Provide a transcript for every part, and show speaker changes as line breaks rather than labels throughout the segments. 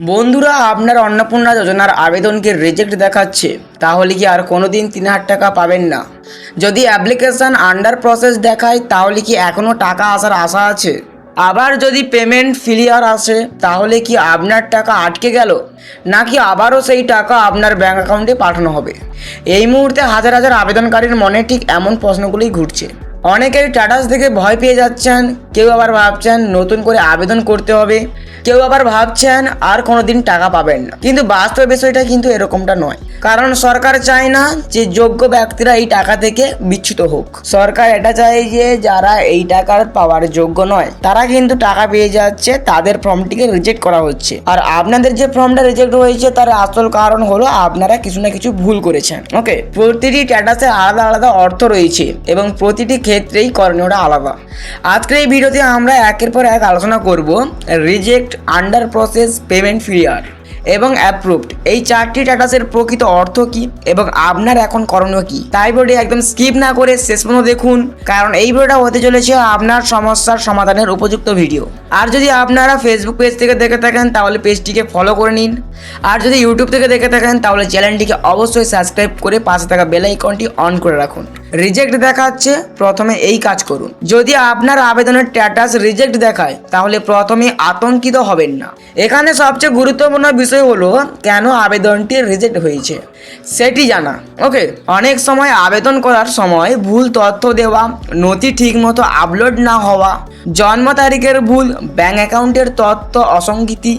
বন্ধুরা, আপনার অন্নপূর্ণা যোজনার আবেদনকে রিজেক্ট দেখাচ্ছে, তাহলে কি আর কোনোদিন 3,000 টাকা পাবেন না? যদি অ্যাপ্লিকেশন আন্ডার প্রসেস দেখায়, তাহলে কি এখনও টাকা আসার আশা আছে? আবার যদি পেমেন্ট ফেলিয়ার আসে, তাহলে কি আপনার টাকা আটকে গেল, নাকি আবারও সেই টাকা আপনার ব্যাঙ্ক অ্যাকাউন্টে পাঠানো হবে? এই মুহূর্তে হাজার হাজার আবেদনকারীর মনে ঠিক এমন প্রশ্নগুলোই ঘুরছে। অনেকেই স্ট্যাটাস দেখে ভয় পেয়ে যাচ্ছেন, কেউ আবার ভাবছেন নতুন করে আবেদন করতে হবে, কেউ আবার ভাবছেন আর কোনোদিন টাকা পাবেন না। কিন্তু বাস্তব বিষয়টা কিন্তু এরকমটা নয়, কারণ সরকার চায় না যে যোগ্য ব্যক্তিরা এই টাকা থেকে বিচ্যুত হোক। সরকার এটা চায় যে যারা এই টাকার পাওয়ার যোগ্য নয়, তারা কিন্তু টাকা পেয়ে যাচ্ছে, তাদের ফর্মটিকে রিজেক্ট করা হচ্ছে। আর আপনাদের যে ফর্মটা রিজেক্ট হয়েছে তার আসল কারণ হলো আপনারা কিছু না কিছু ভুল করেছেন। ওকে, প্রতিটি স্ট্যাটাসে আলাদা আলাদা অর্থ রয়েছে এবং প্রতিটি ক্ষেত্রেই করণীয়টা আলাদা। আজকের এই ভিডিওতে আমরা একের পর এক আলোচনা করব reject, under process, payment failure এবং অ্যাপ্রুভড, এই চারটি স্ট্যাটাসের প্রকৃত অর্থ কি এবং আপনার এখন করণীয় কি। তাই ভিডিওটি একদম স্কিপ না করে শেষ পর্যন্ত দেখুন, কারণ এই ভিডিওটা হতে চলেছে আপনার সমস্যার সমাধানের উপযুক্ত ভিডিও। আর যদি আপনারা ফেসবুক পেজ থেকে দেখে থাকেন তাহলে পেজটিকে ফলো করে নিন, আর যদি ইউটিউব থেকে দেখে থাকেন তাহলে চ্যানেলটিকে অবশ্যই সাবস্ক্রাইব করে পাশে থাকা বেল আইকনটি অন করে রাখুন। রিজেক্ট দেখাচ্ছে, প্রথমে এই কাজ করুন। যদি আপনার আবেদনের স্ট্যাটাস রিজেক্ট দেখায়, তাহলে প্রথমে আতঙ্কিত হবেন না। এখানে সবচেয়ে গুরুত্বপূর্ণ বিষয় হলো কেন আবেদনটি রিজেক্ট হয়েছে সেটি জানা। ওকে, অনেক সময় আবেদন করার সময় ভুল তথ্য দেওয়া, নথি ঠিকমতো আপলোড না হওয়া, জন্ম তারিখের ভুল, ব্যাঙ্ক অ্যাকাউন্টের তথ্য অসঙ্গতি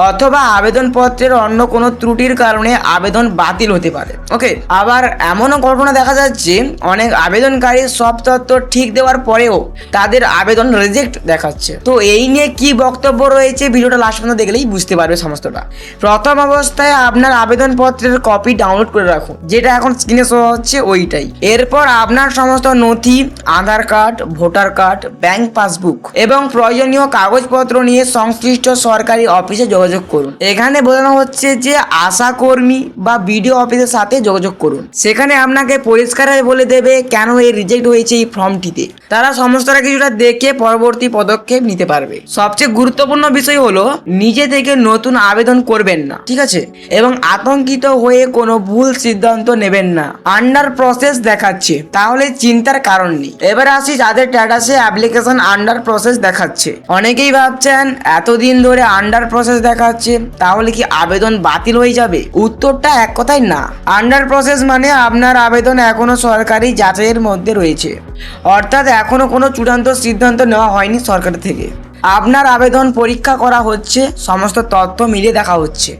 অথবা আবেদনপত্রের অন্য কোনো ত্রুটির কারণে আবেদন বাতিল হতে পারে। ওকে, আবার এমনও ঘটনা দেখা যাচ্ছে অনেক আবেদনকারী সব তথ্য ঠিক দেওয়ার পরেও তাদের আবেদন রিজেক্ট দেখাচ্ছে। তো এই নিয়ে কি বক্তব্য রয়েছে ভিডিওটা লাস্ট পর্যন্ত দেখলেই বুঝতে পারবে সমস্তটা। প্রথম অবস্থায় আপনার আবেদনপত্রের কপি ডাউনলোড করে রাখুন, যেটা এখন স্ক্রিনে শো হচ্ছে ওইটাই। এরপর আপনার সমস্ত নথি, Aadhaar card, voter card, bank passbook এবং প্রয়োজনীয় কাগজপত্র নিয়ে সংশ্লিষ্ট সরকারি অফিসে যোগাযোগ করুন। এখানে বোঝানো হচ্ছে যে আশা কর্মী বা বিডিও অফিসের সাথে যোগাযোগ করুন। সেখানে আপনাকে পরিষ্কার বলে দেবে কেন এই রিজেক্ট হয়েছে এই ফর্মটিতে। তারা সমস্তটা কিছুটা দেখে পরবর্তী পদক্ষেপ নিতে পারবে। সবচেয়ে গুরুত্বপূর্ণ বিষয় হলো নিজে থেকে নতুন আবেদন করবেন না, ঠিক আছে? এবং আতঙ্কিত হয়ে কোনো ভুল সিদ্ধান্ত নেবেন না। আন্ডার প্রসেস দেখাচ্ছে, তাহলে চিন্তার কারণ নেই। এবার আসি যাদের স্ট্যাটাসে অ্যাপ্লিকেশন আন্ডার প্রসেস দেখাচ্ছে। অনেকেই ভাবছেন এতদিন ধরে আন্ডার প্রসেস দেখাচ্ছে, তাহলে কি আবেদন বাতিল হয়ে যাবে? উত্তরটা এক কথায় না। আন্ডার প্রসেস মানে আপনার আবেদন এখনো সরকারি যাচাইয়ের মধ্যে রয়েছে, অর্থাৎ এখনো কোনো চূড়ান্ত সিদ্ধান্ত নেওয়া হয়নি সরকার থেকে। আপনার আবেদন পরীক্ষা করা হচ্ছে, সমস্ত তথ্য মিলিয়ে দেখা হচ্ছে।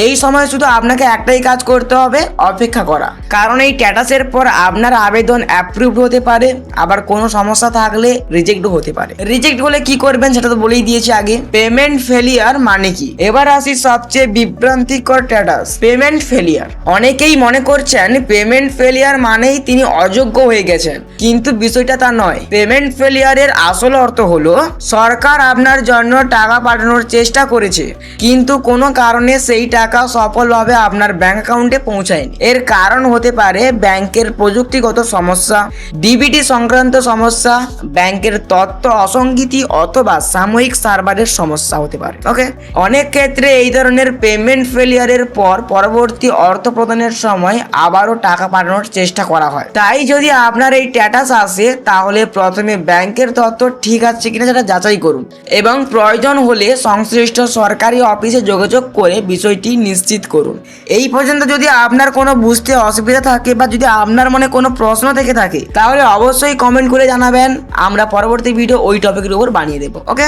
এই সময় শুধু আপনাকে একটাই কাজ করতে হবে, অপেক্ষা করা। কারণ এই স্ট্যাটাসের পর আপনার আবেদন অ্যাপ্রুভড হতে পারে, আবার কোনো সমস্যা থাকলে রিজেক্টও হতে পারে। রিজেক্ট হলে কি করবেন সেটা তো বলেই দিয়েছি আগে। পেমেন্ট ফেলিয়ার মানে কি? এবার আসি সবচেয়ে বিভ্রান্তিকর স্ট্যাটাস, পেমেন্ট ফেলিয়ার। অনেকেই মনে করছেন পেমেন্ট ফেলিয়ার মানেই তিনি অযোগ্য হয়ে গেছেন, কিন্তু বিষয়টা তা নয়। পেমেন্ট ফেলিয়ারের আসল অর্থ হলো সরকার আপনার জন্য টাকা পাঠানোর চেষ্টা করেছে, কিন্তু কোনো কারণে সেই টাকা সফলভাবে আপনার ব্যাংক অ্যাকাউন্টে পৌঁছায়নি। এর কারণ হতে পারে ব্যাংকের প্রযুক্তিগত সমস্যা, ডিবিটি সংক্রান্ত সমস্যা, ব্যাংকের তথ্য অসঙ্গতি অথবা সাময়িক সার্ভারের সমস্যা হতে পারে। ওকে, অনেক ক্ষেত্রে এই ধরনের পেমেন্ট ফেলিয়ারের পর পরবর্তী অর্থ প্রদানের সময় আবারও টাকা পাঠানোর চেষ্টা করা হয়। তাই যদি আপনার এই স্ট্যাটাস আসে, তাহলে প্রথমে ব্যাংকের তথ্য ঠিক আছে কিনা সেটা যাচাই করুন এবং প্রয়োজন হলে সংশ্লিষ্ট সরকারি অফিসে যোগাযোগ করে বিষয়টি নিশ্চিত করুন। এই পর্যন্ত যদি আপনার কোনো বুঝতে অসুবিধা থাকে বা যদি আপনার মনে কোনো প্রশ্ন থেকে থাকে, তাহলে অবশ্যই কমেন্ট করে জানাবেন, আমরা পরবর্তী ভিডিও ওই টপিকের উপর বানিয়ে দেবো। ওকে,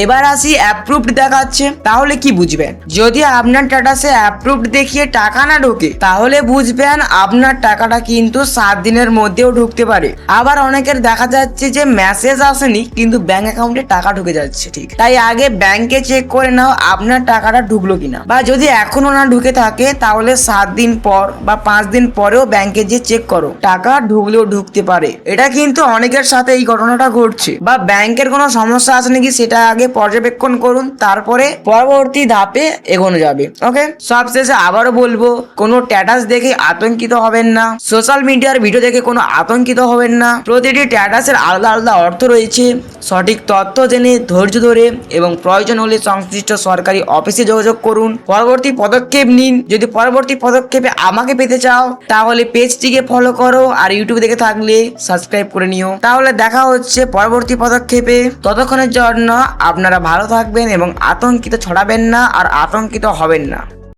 এবার আসি অ্যাপ্রুভড দেখাচ্ছে, তাহলে কি বুঝবেন? যদি আপনার স্ট্যাটাসে অ্যাপ্রুভড দেখিয়ে টাকা না ঢোকে, তাহলে বুঝবেন আপনার টাকাটা কিন্তু 7 দিনের মধ্যেও ঢুকতে পারে। আবার অনেকের দেখা যাচ্ছে যে মেসেজ আসেনি কিন্তু ব্যাংক অ্যাকাউন্টে টাকা ঢুকে যাচ্ছে, ঠিক। তাই আগে ব্যাংকে চেক করে নাও আপনার টাকাটা ঢুকলো কিনা, বা যদি এখনো না ঢুকে থাকে তাহলে 7 দিন পর বা 5 দিন পরেও ব্যাংকে যে চেক করো, টাকা ঢুকলেও ঢুকতে পারে। এটা কিন্তু অনেকের সাথে এই ঘটনাটা ঘটছে। বা ব্যাংকের কোনো সমস্যা আছে নাকি সেটা আগে পর্যবেক্ষণ করুন, তারপরে পরবর্তী ধাপে এগোনো যাবে। ওকে, সবশেষে আবারও বলবো, কোনো স্ট্যাটাস দেখে আতঙ্কিত হবেন না, সোশ্যাল মিডিয়ার ভিডিও দেখে কোনো আতঙ্কিত হবেন না। প্রতিটি স্ট্যাটাসের আলাদা আলাদা অর্থ রয়েছে। সঠিক তথ্য জেনে ধৈর্য ধৈর্য ধরে এবং প্রয়োজন হলে সংশ্লিষ্ট সরকারি অফিসে যোগাযোগ করুন। পরবর্তী পদক্ষেপ নিন। যদি পরবর্তী পদক্ষেপে আমাকে পেতে চাও তাহলে পেজটিকে ফলো করো, আর ইউটিউব দেখে থাকলে সাবস্ক্রাইব করে নিও। তাহলে দেখা হচ্ছে পরবর্তী পদক্ষেপে। ততক্ষণের জন্য আপনারা ভালো থাকবেন এবং আতঙ্কিত ছড়াবেন না আর আতঙ্কিত হবেন না।